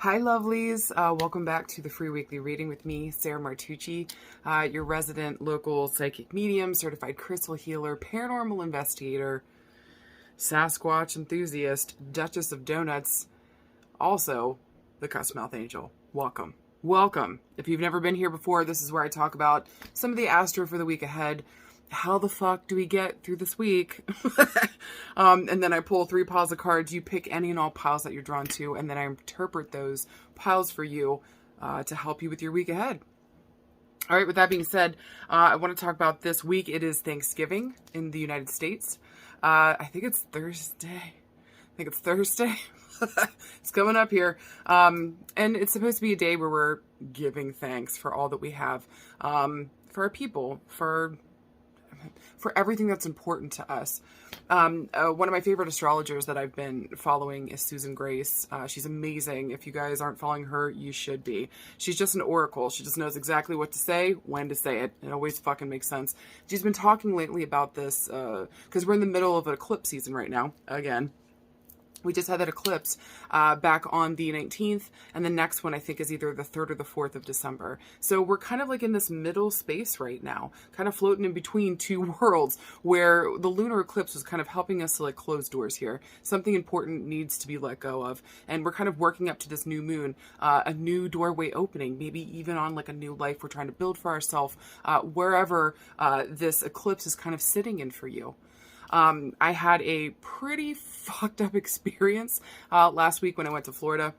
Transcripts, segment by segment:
Hi, lovelies. Welcome back to the free weekly reading with me, Sarah Martucci, your resident local psychic medium, certified crystal healer, paranormal investigator, Sasquatch enthusiast, Duchess of Donuts, also the Cuss Mouth Angel. Welcome. Welcome. If you've never been here before, this is where I talk about some of the astro for the week ahead. How the fuck do we get through this week? And then I pull 3 piles of cards. You pick any and all piles that you're drawn to, and then I interpret those piles for you to help you with your week ahead. All right, with that being said, I want to talk about this week. It is Thanksgiving in the United States. I think it's Thursday. It's coming up here. And it's supposed to be a day where we're giving thanks for all that we have, for our people, for everything that's important to us. One of my favorite astrologers that I've been following is Susan Grace. She's amazing. If you guys aren't following her, you should be. She's just an oracle. She just knows exactly what to say, when to say it. It always fucking makes sense. She's been talking lately about this, because we're in the middle of an eclipse season right now, again. We just had that eclipse back on the 19th, and the next one I think is either the 3rd or the 4th of December. So we're kind of like in this middle space right now, kind of floating in between two worlds, where the lunar eclipse was kind of helping us to like close doors here. Something important needs to be let go of, and we're kind of working up to this new moon, a new doorway opening, maybe even on like a new life we're trying to build for ourselves, wherever this eclipse is kind of sitting in for you. I had a pretty fucked up experience last week when I went to Florida.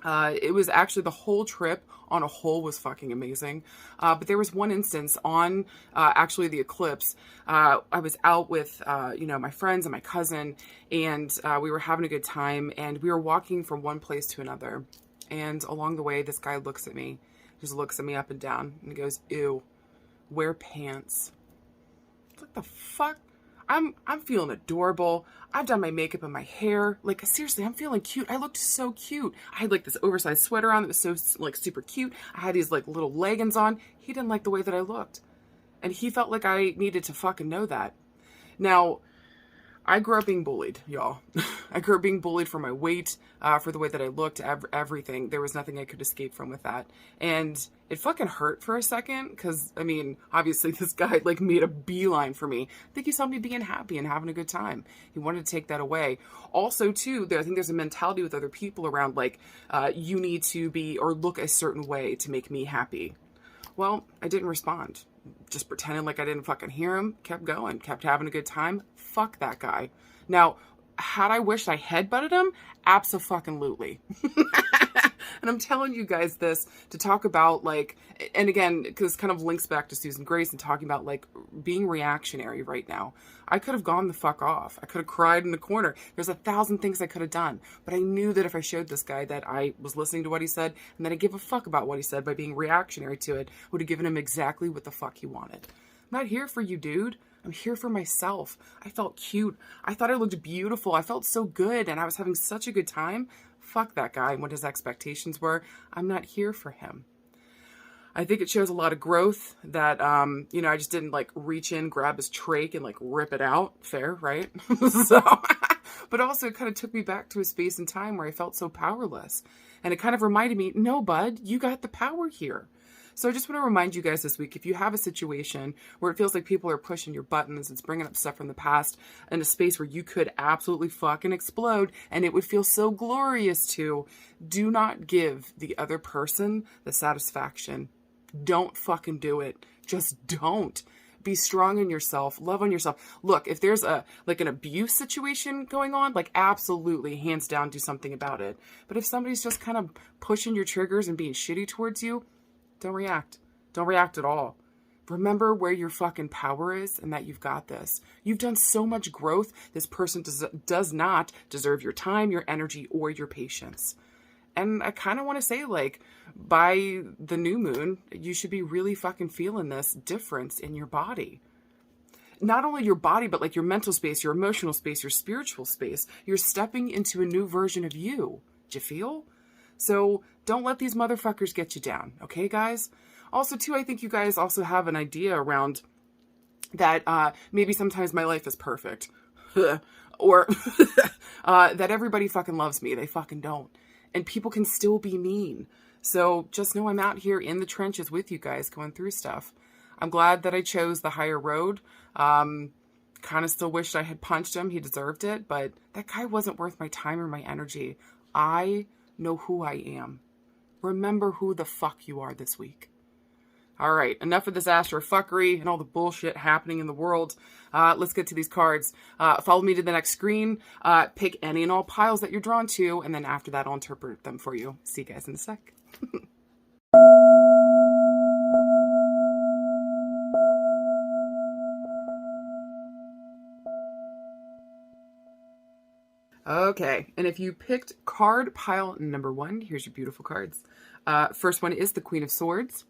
It was actually the whole trip on a whole was fucking amazing. But there was one instance on actually the eclipse. I was out with, my friends and my cousin, and we were having a good time, and we were walking from one place to another. And along the way, this guy looks at me, just looks at me up and down, and he goes, "Ew, wear pants." What the fuck? I'm feeling adorable. I've done my makeup and my hair. Like, seriously, I'm feeling cute. I looked so cute. I had like this oversized sweater on that was so like super cute. I had these like little leggings on. He didn't like the way that I looked. And he felt like I needed to fucking know that. Now, I grew up being bullied, y'all. I grew up being bullied for my weight, for the way that I looked, everything. There was nothing I could escape from with that. And it fucking hurt for a second, because, I mean, obviously this guy, like, made a beeline for me. I think he saw me being happy and having a good time. He wanted to take that away. Also, too, I think there's a mentality with other people around, like, you need to be or look a certain way to make me happy. Well, I didn't respond. Just pretending like I didn't fucking hear him, kept going, kept having a good time. Fuck that guy. Now, had I wished I headbutted him? Abso-fucking-lutely. And I'm telling you guys this to talk about, like, and again, because it kind of links back to Susan Grace and talking about, like, being reactionary right now. I could have gone the fuck off. I could have cried in the corner. There's 1,000 things I could have done. But I knew that if I showed this guy that I was listening to what he said and that I give a fuck about what he said by being reactionary to it, I would have given him exactly what the fuck he wanted. I'm not here for you, dude. I'm here for myself. I felt cute. I thought I looked beautiful. I felt so good, and I was having such a good time. Fuck that guy and what his expectations were. I'm not here for him. I think it shows a lot of growth that, I just didn't, like, reach in, grab his trach, and, like, rip it out. Fair, right? But also it kind of took me back to a space and time where I felt so powerless. And it kind of reminded me, no, bud, you got the power here. So I just want to remind you guys this week, if you have a situation where it feels like people are pushing your buttons, it's bringing up stuff from the past, in a space where you could absolutely fucking explode, and it would feel so glorious to, do not give the other person the satisfaction. Don't fucking do it. Just don't. Be strong in yourself. Love on yourself. Look, if there's an abuse situation going on, like, absolutely, hands down, do something about it. But if somebody's just kind of pushing your triggers and being shitty towards you, don't react. Don't react at all. Remember where your fucking power is and that you've got this. You've done so much growth. This person does not deserve your time, your energy, or your patience. And I kind of want to say, like, by the new moon, you should be really fucking feeling this difference in your body. Not only your body, but like your mental space, your emotional space, your spiritual space. You're stepping into a new version of you. Do you feel? So don't let these motherfuckers get you down. Okay, guys? Also, too, I think you guys also have an idea around that maybe sometimes my life is perfect. Or that everybody fucking loves me. They fucking don't. and people can still be mean. So just know I'm out here in the trenches with you guys going through stuff. I'm glad that I chose the higher road. Kind of still wished I had punched him. He deserved it, but that guy wasn't worth my time or my energy. I know who I am. Remember who the fuck you are this week. All right, enough of this astrofuckery and all the bullshit happening in the world. Let's get to these cards. Follow me to the next screen. Pick any and all piles that you're drawn to, and then after that, I'll interpret them for you. See you guys in a sec. Okay, and if you picked card pile number 1, here's your beautiful cards. First one is the Queen of Swords.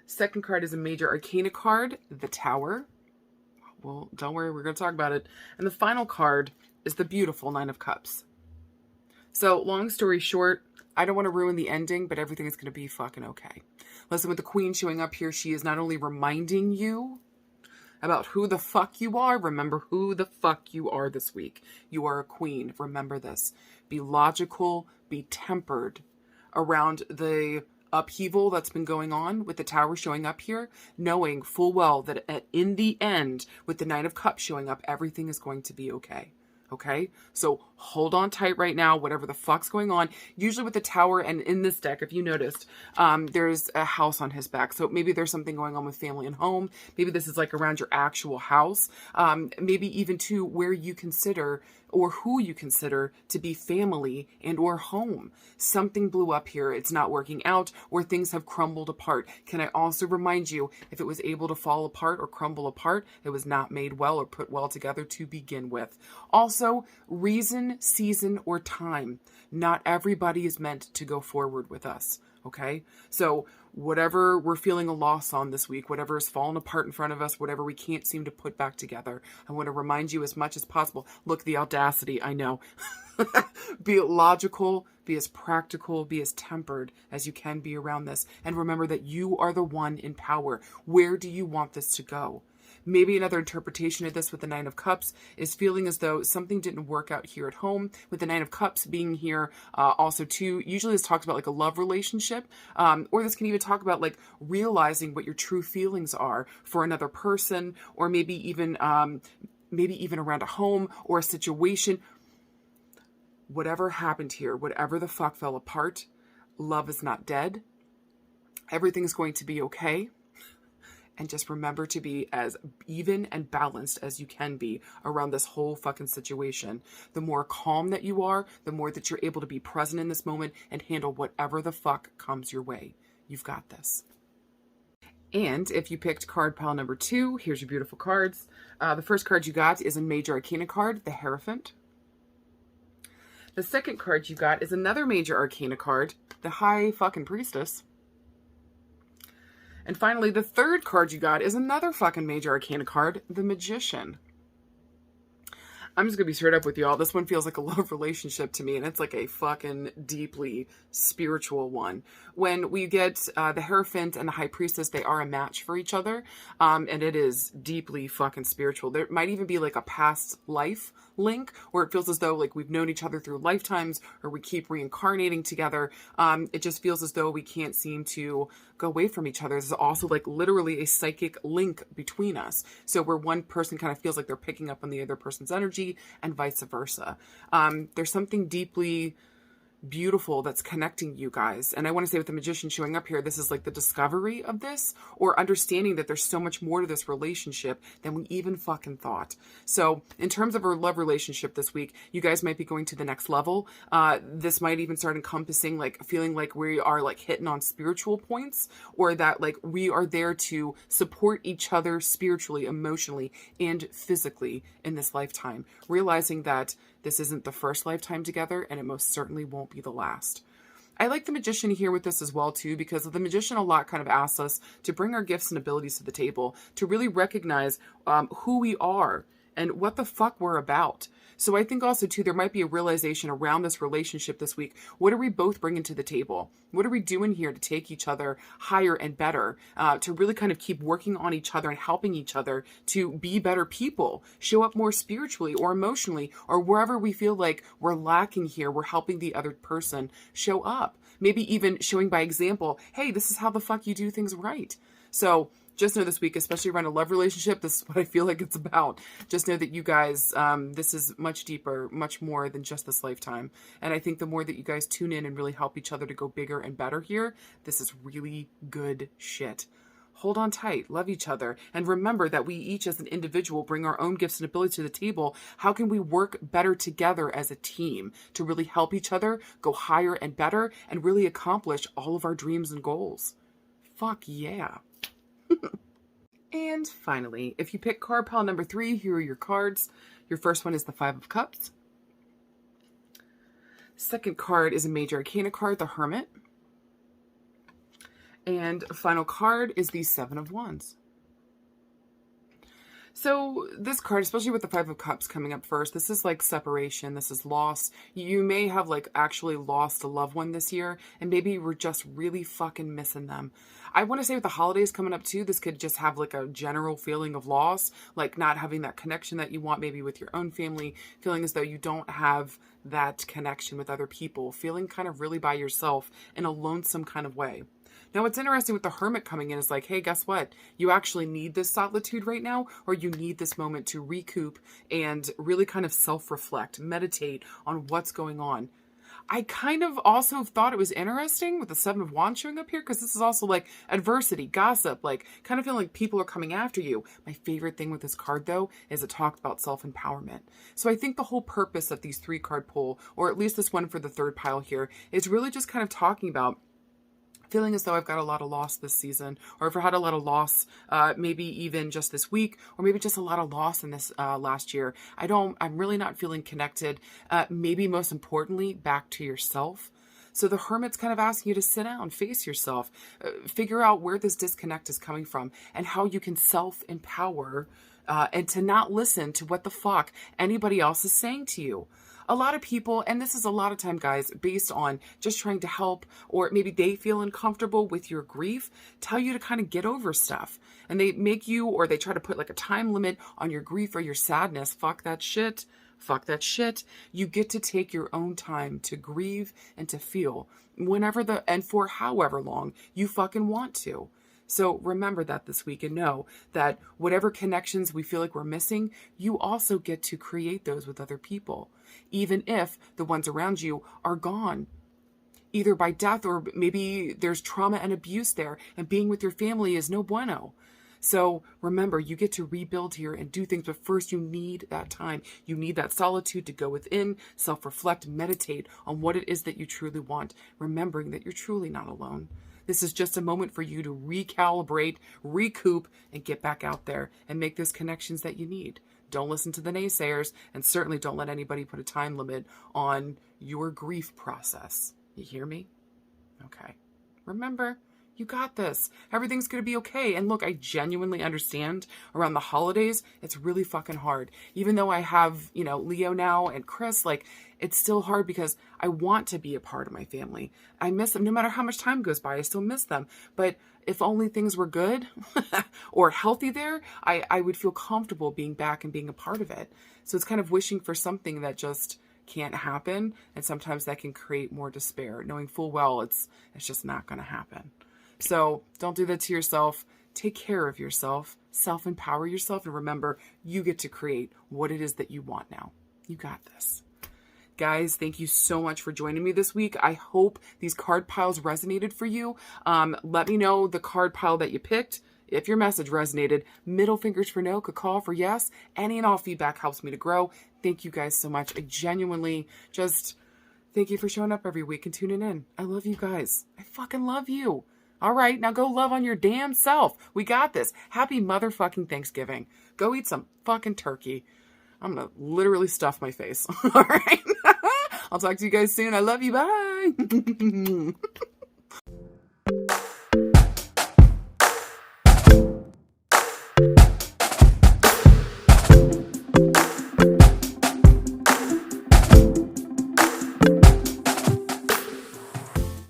Second card is a major arcana card, the Tower. Well, don't worry, we're going to talk about it. And the final card is the beautiful Nine of Cups. So, long story short, I don't want to ruin the ending, but everything is going to be fucking okay. Listen, with the Queen showing up here, she is not only reminding you about who the fuck you are. Remember who the fuck you are this week. You are a queen. Remember this. Be logical, be tempered around the upheaval that's been going on with the Tower showing up here, knowing full well that in the end, with the Nine of Cups showing up, everything is going to be okay. Okay, so hold on tight right now, whatever the fuck's going on. Usually with the Tower, and in this deck, if you noticed, there's a house on his back. So maybe there's something going on with family and home. Maybe this is like around your actual house. Maybe even to where you consider or who you consider to be family and or home. Something blew up here. It's not working out, or things have crumbled apart. Can I also remind you, if it was able to fall apart or crumble apart, it was not made well or put well together to begin with. Also, reason, season, or time. Not everybody is meant to go forward with us. Okay? So whatever we're feeling a loss on this week, whatever is fallen apart in front of us, whatever we can't seem to put back together, I want to remind you as much as possible. Look, the audacity, I know. Be logical, be as practical, be as tempered as you can be around this. And remember that you are the one in power. Where do you want this to go? Maybe another interpretation of this with the Nine of Cups is feeling as though something didn't work out here at home. With the Nine of Cups being here also too, usually this talks about like a love relationship, or this can even talk about like realizing what your true feelings are for another person, or maybe even around a home or a situation. Whatever happened here, whatever the fuck fell apart, love is not dead. Everything's going to be okay. And just remember to be as even and balanced as you can be around this whole fucking situation. The more calm that you are, the more that you're able to be present in this moment and handle whatever the fuck comes your way. You've got this. And if you picked card pile number 2, here's your beautiful cards. The first card you got is a major arcana card, the Hierophant. The second card you got is another major arcana card, the High fucking Priestess. And finally, the third card you got is another fucking major arcana card, the Magician. I'm just going to be straight up with you all. This one feels like a love relationship to me, and it's like a fucking deeply spiritual one. When we get the Hierophant and the High Priestess, they are a match for each other, and it is deeply fucking spiritual. There might even be like a past life link where it feels as though like we've known each other through lifetimes, or we keep reincarnating together. It just feels as though we can't seem to go away from each other. There's also like literally a psychic link between us. So where one person kind of feels like they're picking up on the other person's energy and vice versa. There's something deeply beautiful that's connecting you guys. And I want to say with the Magician showing up here, this is like the discovery of this, or understanding that there's so much more to this relationship than we even fucking thought. So in terms of our love relationship this week, you guys might be going to the next level. This might even start encompassing like feeling like we are like hitting on spiritual points, or that like we are there to support each other spiritually, emotionally, and physically in this lifetime. Realizing that this isn't the first lifetime together, and it most certainly won't be the last. I like the Magician here with this as well too, because the Magician a lot kind of asks us to bring our gifts and abilities to the table, to really recognize who we are and what the fuck we're about. So I think also too, there might be a realization around this relationship this week. What are we both bringing to the table? What are we doing here to take each other higher and better, to really kind of keep working on each other and helping each other to be better people, show up more spiritually or emotionally, or wherever we feel like we're lacking here, we're helping the other person show up. Maybe even showing by example, hey, this is how the fuck you do things right. So just know this week, especially around a love relationship, this is what I feel like it's about. Just know that you guys, this is much deeper, much more than just this lifetime. And I think the more that you guys tune in and really help each other to go bigger and better here, this is really good shit. Hold on tight, love each other, and remember that we each as an individual bring our own gifts and abilities to the table. How can we work better together as a team to really help each other go higher and better and really accomplish all of our dreams and goals? Fuck yeah. And finally, if you pick card pile number 3, here are your cards. Your first one is the 5 of Cups. Second card is a major arcana card, the Hermit. And final card is the 7 of Wands. So this card, especially with the 5 of Cups coming up first, this is like separation. This is loss. You may have like actually lost a loved one this year, and maybe you were just really fucking missing them. I want to say with the holidays coming up too, this could just have like a general feeling of loss, like not having that connection that you want maybe with your own family, feeling as though you don't have that connection with other people, feeling kind of really by yourself in a lonesome kind of way. Now, what's interesting with the Hermit coming in is like, hey, guess what? You actually need this solitude right now, or you need this moment to recoup and really kind of self-reflect, meditate on what's going on. I kind of also thought it was interesting with the 7 of Wands showing up here, because this is also like adversity, gossip, like kind of feeling like people are coming after you. My favorite thing with this card, though, is it talked about self-empowerment. So I think the whole purpose of these 3 card pull, or at least this one for the third pile here, is really just kind of talking about feeling as though I've got a lot of loss this season, or if I had a lot of loss, maybe even just this week, or maybe just a lot of loss in this last year. I'm really not feeling connected. Maybe most importantly, back to yourself. So the Hermit's kind of asking you to sit down, face yourself, figure out where this disconnect is coming from and how you can self-empower and to not listen to what the fuck anybody else is saying to you. A lot of people, and this is a lot of time, guys, based on just trying to help, or maybe they feel uncomfortable with your grief, tell you to kind of get over stuff. And they make you, or they try to put like a time limit on your grief or your sadness. Fuck that shit. Fuck that shit. You get to take your own time to grieve and to feel whenever and for however long you fucking want to. So remember that this week, and know that whatever connections we feel like we're missing, you also get to create those with other people, even if the ones around you are gone, either by death or maybe there's trauma and abuse there, and being with your family is no bueno. So remember, you get to rebuild here and do things, but first you need that time. You need that solitude to go within, self-reflect, meditate on what it is that you truly want, remembering that you're truly not alone. This is just a moment for you to recalibrate, recoup, and get back out there and make those connections that you need. Don't listen to the naysayers, and certainly don't let anybody put a time limit on your grief process. You hear me? Okay. Remember, you got this. Everything's going to be okay. And look, I genuinely understand around the holidays, it's really fucking hard. Even though I have, Leo now and Chris, like, it's still hard because I want to be a part of my family. I miss them. No matter how much time goes by, I still miss them. But if only things were good or healthy there, I would feel comfortable being back and being a part of it. So it's kind of wishing for something that just can't happen. And sometimes that can create more despair, knowing full well it's just not going to happen. So don't do that to yourself. Take care of yourself, self-empower yourself, and remember, you get to create what it is that you want now. You got this. Guys, thank you so much for joining me this week. I hope these card piles resonated for you. Let me know the card pile that you picked. If your message resonated, middle fingers for no, cacao for yes. Any and all feedback helps me to grow. Thank you guys so much. I genuinely just thank you for showing up every week and tuning in. I love you guys. I fucking love you. All right, now go love on your damn self. We got this. Happy motherfucking Thanksgiving. Go eat some fucking turkey. I'm going to literally stuff my face. All right. I'll talk to you guys soon. I love you. Bye.